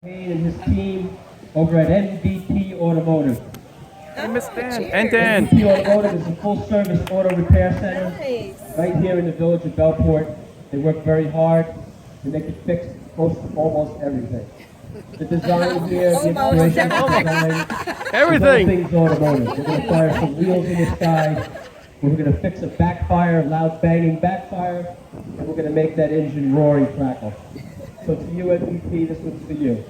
Payne and his team over at MVP Automotive. Hey, Miss Dan. And Dan. MVP Automotive is a full-service auto repair center right here in the village of Bellport. They work very hard and they can fix almost everything. The design here, the inspiration of the design, Everything. all things automotive. We're going to fire some wheels in the sky. We're going to fix a backfire, loud banging backfire, and we're going to make that engine roaring crackle. So to you, MVP, this one's for you.